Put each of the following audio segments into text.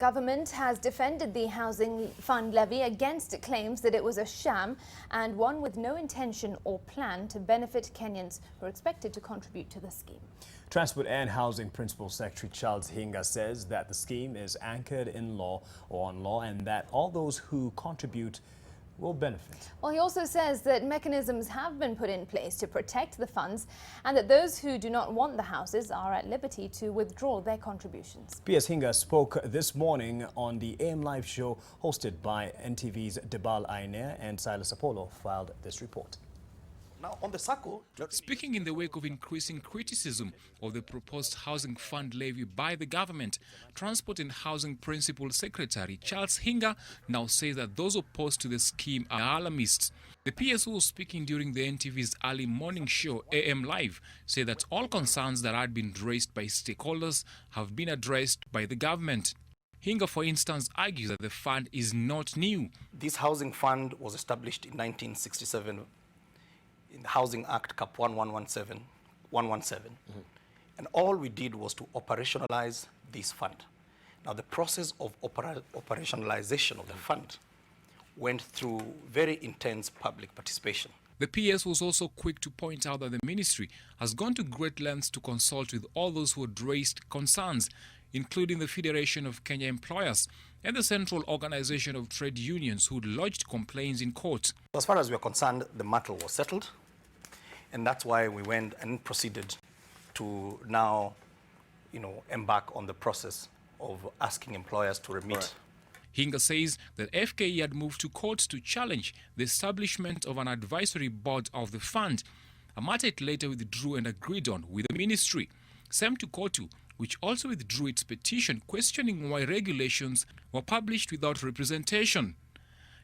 Government has defended the Housing Fund Levy against claims that it was a sham and one with no intention or plan to benefit Kenyans who are expected to contribute to the scheme. Transport and Housing Principal Secretary Charles Hinga says that the scheme is anchored in law or on law and that all those who contribute will benefit. Well, he also says that mechanisms have been put in place to protect the funds and that those who do not want the houses are at liberty to withdraw their contributions. PS Hinga spoke this morning on the AM Live show hosted by NTV's Debal Ainer, and Silas Apollo filed this report. Now, on the circle, speaking in the wake of increasing criticism of the proposed Housing Fund Levy by the government, Transport and Housing Principal Secretary Charles Hinga now says that those opposed to the scheme are alarmists. The PS, who was speaking during the NTV's early morning show AM Live, said that all concerns that had been raised by stakeholders have been addressed by the government. Hinga, for instance, argues that the fund is not new. This housing fund was established in 1967 in the Housing Act Cap 117. And all we did was to operationalize this fund. Now, the process of operationalization of the fund went through very intense public participation. The PS was also quick to point out that the ministry has gone to great lengths to consult with all those who had raised concerns, including the Federation of Kenya Employers and the Central Organization of Trade Unions, who lodged complaints in court. As far as we are concerned, the matter was settled, and that's why we went and proceeded to now, embark on the process of asking employers to remit. Right. Hinga says that FKE had moved to court to challenge the establishment of an advisory board of the fund, a matter it later withdrew and agreed on with the ministry. Same to Kotu, which also withdrew its petition questioning why regulations were published without representation.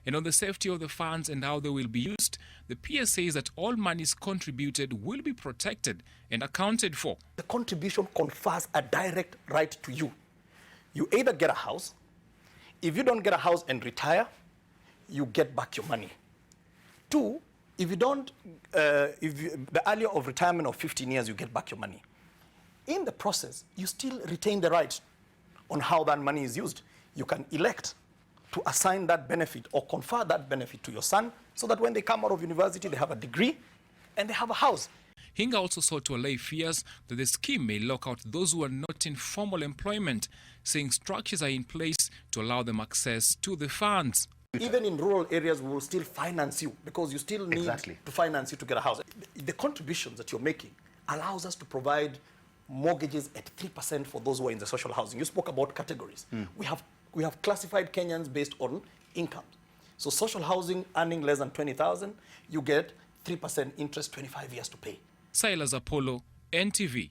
And on the safety of the funds and how they will be used, the PS says that all monies contributed will be protected and accounted for. The contribution confers a direct right to you. You either get a house. If you don't get a house and retire, you get back your money. Two, if you don't, the earlier of retirement of 15 years, you get back your money. In the process, you still retain the right on how that money is used. You can elect to assign that benefit or confer that benefit to your son so that when they come out of university, they have a degree and they have a house. Hinga also sought to allay fears that the scheme may lock out those who are not in formal employment, saying structures are in place to allow them access to the funds. Even in rural areas, we will still finance you because you still need to finance you to get a house. The contributions that you're making allows us to provide mortgages at 3% for those who are in the social housing. You spoke about categories. We have classified Kenyans based on income. So social housing earning less than 20,000, you get 3% interest, 25 years to pay. Silas Apollo, NTV.